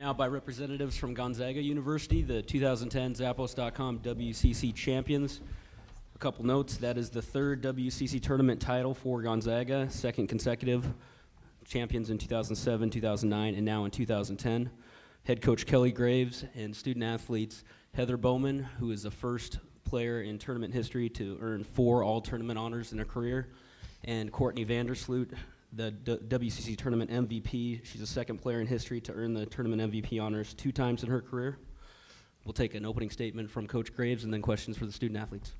Now by representatives from Gonzaga University, the 2010 Zappos.com WCC champions. A couple notes, that is the third WCC tournament title for Gonzaga, second consecutive, champions in 2007, 2009, and now in 2010. Head coach Kelly Graves and student athletes Heather Bowman, who is the first player in tournament history to earn 4 all-tournament honors in her career, and Courtney Vandersloot, the WCC tournament MVP. She's the second player in history to earn the tournament MVP honors 2 times in her career. We'll take an opening statement from Coach Graves and then questions for the student athletes.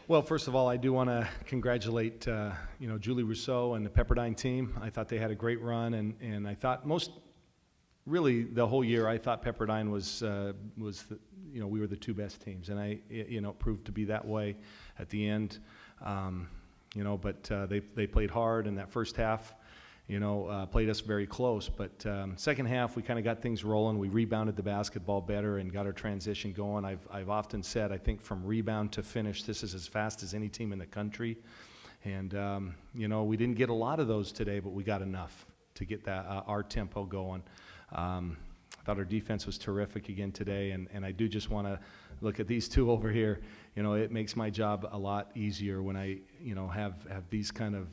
Well, first of all, I do want to congratulate Julie Rousseau and the Pepperdine team. I thought they had a great run, and I thought really the whole year I thought Pepperdine was we were the 2 best teams, and it proved to be that way at the end. But they played hard in that first half, played us very close. But second half, we kind of got things rolling. We rebounded the basketball better and got our transition going. I've often said, I think from rebound to finish, this is as fast as any team in the country. And, we didn't get a lot of those today, but we got enough to get that our tempo going. I thought our defense was terrific again today, and I do just want to look at these 2 over here. It makes my job a lot easier when I, have these kind of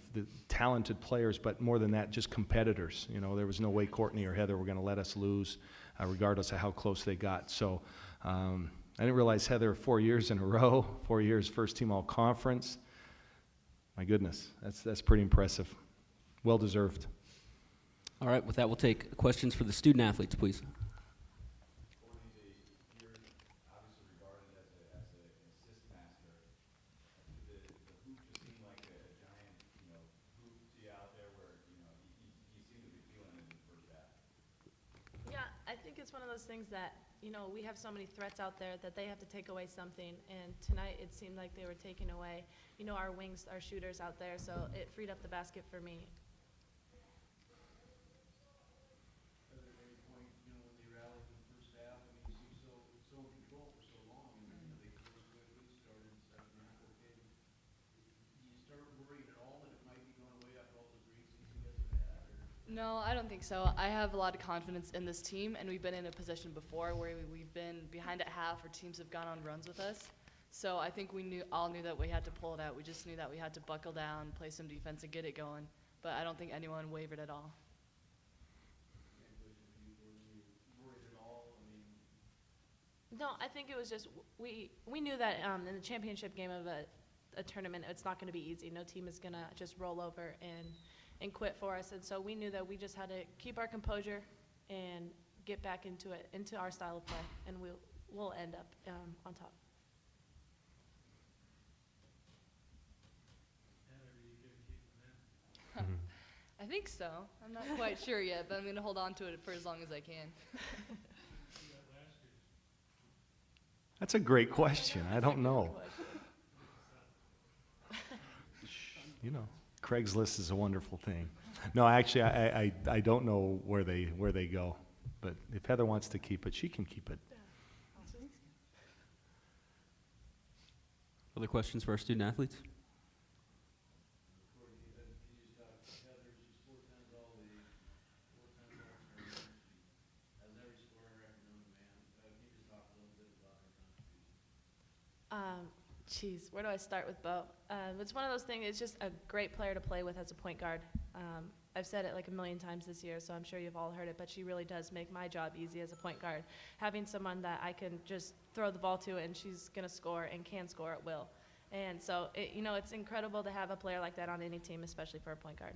talented players, but more than that, just competitors. There was no way Courtney or Heather were going to let us lose, regardless of how close they got. So I didn't realize Heather 4 years in a row, 4 years first team all conference. My goodness, that's pretty impressive. Well deserved. All right, with that, we'll take questions for the student athletes, please. I think it's one of those things that, we have so many threats out there that they have to take away something. And tonight it seemed like they were taking away, our wings, our shooters out there. So it freed up the basket for me. No, I don't think so. I have a lot of confidence in this team, and we've been in a position before where we've been behind at half, or teams have gone on runs with us. So I think we all knew that we had to pull it out. We just knew that we had to buckle down, play some defense, and get it going. But I don't think anyone wavered at all. No, I think it was just we knew that in the championship game of a tournament, it's not going to be easy. No team is going to just roll over and quit for us. And so we knew that we just had to keep our composure and get back into our style of play, and we'll end up on top. I think so. I'm not quite sure yet, but I'm going to hold on to it for as long as I can. That's a great question. I don't know. Craigslist is a wonderful thing. No, actually, I don't know where they go, but if Heather wants to keep it, she can keep it. Other questions for our student athletes? Where do I start with Bo? It's one of those things, it's just a great player to play with as a point guard. I've said it like a million times this year, so I'm sure you've all heard it, but she really does make my job easy as a point guard. Having someone that I can just throw the ball to and she's going to score and can score at will. And so, it's incredible to have a player like that on any team, especially for a point guard.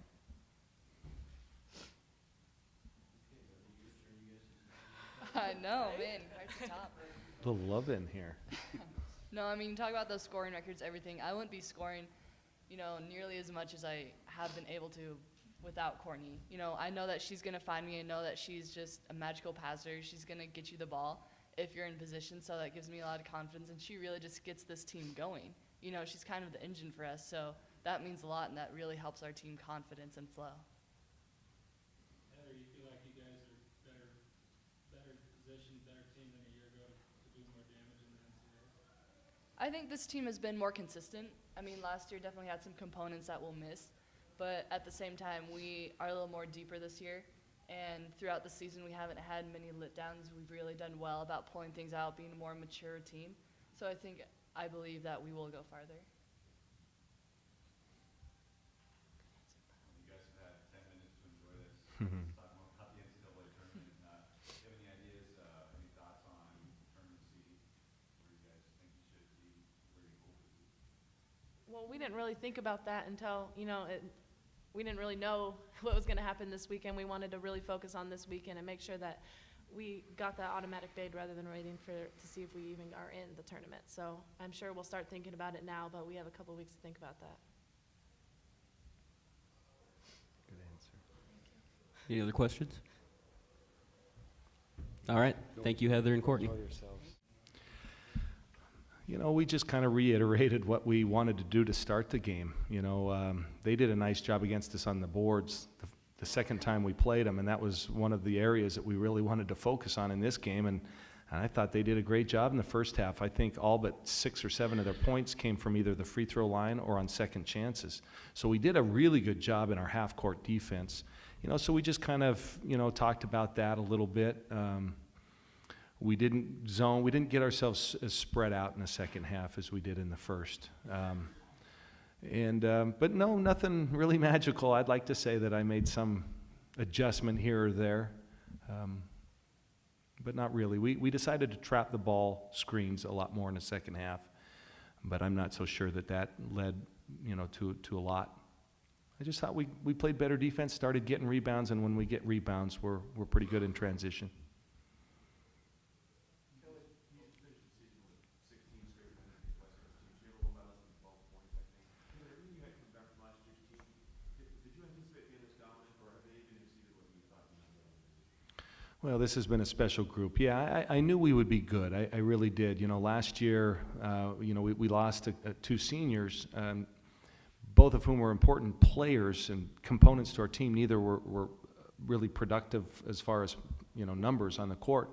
I know, man, right to the top. A little love in here. No, I mean, talk about those scoring records, everything. I wouldn't be scoring, nearly as much as I have been able to without Courtney. I know that she's going to find me. I know that she's just a magical passer. She's going to get you the ball if you're in position, so that gives me a lot of confidence. And she really just gets this team going. She's kind of the engine for us, so that means a lot, and that really helps our team confidence and flow. Heather, you feel like you guys are better positioned, better team than a year ago to do more damage in the NCAA? I think this team has been more consistent. I mean, last year definitely had some components that we'll miss, but at the same time, we are a little more deeper this year, And throughout the season, we haven't had many letdowns. We've really done well about pulling things out, being a more mature team. So I believe that we will go farther. You guys have had 10 minutes to enjoy this. Let's talk more about the NCAA tournament. Do you have any ideas, any thoughts on tournament seeding, where you guys think you should be, where you hope to be? Well, we didn't really think about that until, we didn't really know what was going to happen this weekend. We wanted to really focus on this weekend and make sure that we got that automatic bid rather than waiting to see if we even are in the tournament. So I'm sure we'll start thinking about it now, but we have a couple weeks to think about that. Good answer. Any other questions? All right. Thank you, Heather and Courtney. We just kind of reiterated what we wanted to do to start the game. They did a nice job against us on the boards the second time we played them, and that was one of the areas that we really wanted to focus on in this game, and I thought they did a great job in the first half. I think all but 6 or 7 of their points came from either the free throw line or on second chances. So we did a really good job in our half-court defense. So we just kind of, talked about that a little bit. We didn't zone. We didn't get ourselves as spread out in the second half as we did in the first. But no, nothing really magical. I'd like to say that I made some adjustment here or there, but not really. We decided to trap the ball screens a lot more in the second half, but I'm not so sure that led, to a lot. I just thought we played better defense, started getting rebounds, and when we get rebounds, we're pretty good in transition. Well, this has been a special group. Yeah, I knew we would be good. I really did. Last year, we lost 2 seniors, both of whom were important players and components to our team. Neither were really productive as far as, numbers on the court.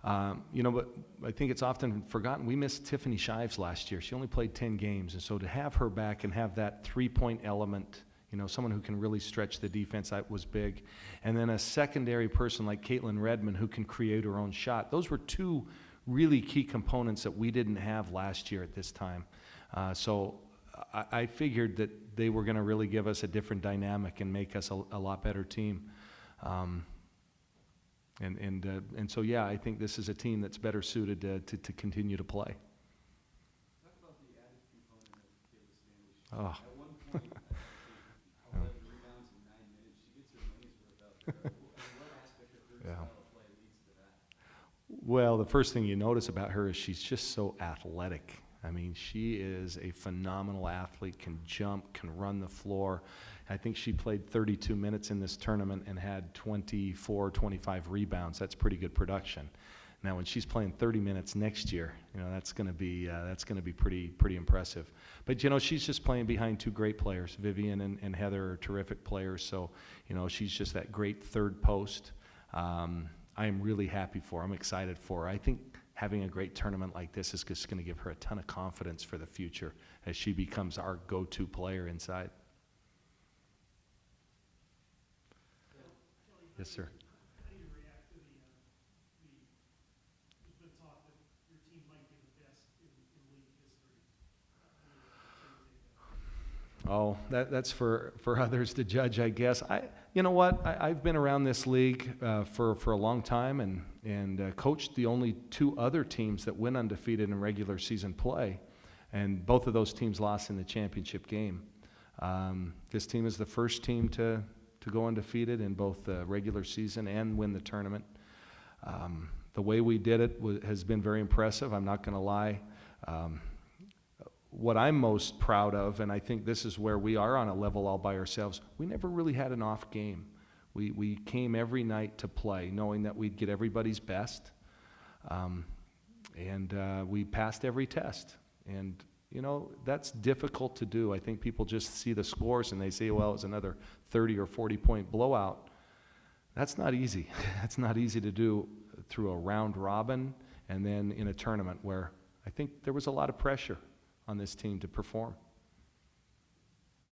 But I think it's often forgotten. We missed Tiffany Shives last year. She only played 10 games. And so to have her back and have that three-point element, someone who can really stretch the defense, that was big. And then a secondary person like Caitlin Redmond who can create her own shot. Those were 2 really key components that we didn't have last year at this time. So I figured that they were going to really give us a different dynamic and make us a lot better team. And so, yeah, I think this is a team that's better suited to continue to play. Talk about the added component of Kayla Stanley. Oh. At one point, 11 rebounds in 9 minutes. She gets her money's worth out there. What aspect of her style of play leads to that? Well, the first thing you notice about her is she's just so athletic. I mean, she is a phenomenal athlete, can jump, can run the floor. I think she played 32 minutes in this tournament and had 24, 25 rebounds. That's pretty good production. Now, when she's playing 30 minutes next year, that's going to be pretty impressive. But she's just playing behind 2 great players. Vivian and Heather are terrific players. So, she's just that great third post. I am really happy for her. I'm excited for her. I think having a great tournament like this is just going to give her a ton of confidence for the future as she becomes our go-to player inside. Yes, sir. How do you react to there's been talk that your team might be the best in league history? Oh, that's for others to judge, I guess. You know what? I've been around this league for a long time and coached the only 2 other teams that went undefeated in regular season play, and both of those teams lost in the championship game. This team is the first team to go undefeated in both the regular season and win the tournament. The way we did it has been very impressive. I'm not going to lie. What I'm most proud of, and I think this is where we are on a level all by ourselves, we never really had an off game. We came every night to play, knowing that we'd get everybody's best, and we passed every test. And that's difficult to do. I think people just see the scores and they say, well, it's another 30 or 40 point blowout. That's not easy. That's not easy to do through a round robin and then in a tournament where I think there was a lot of pressure on this team to perform.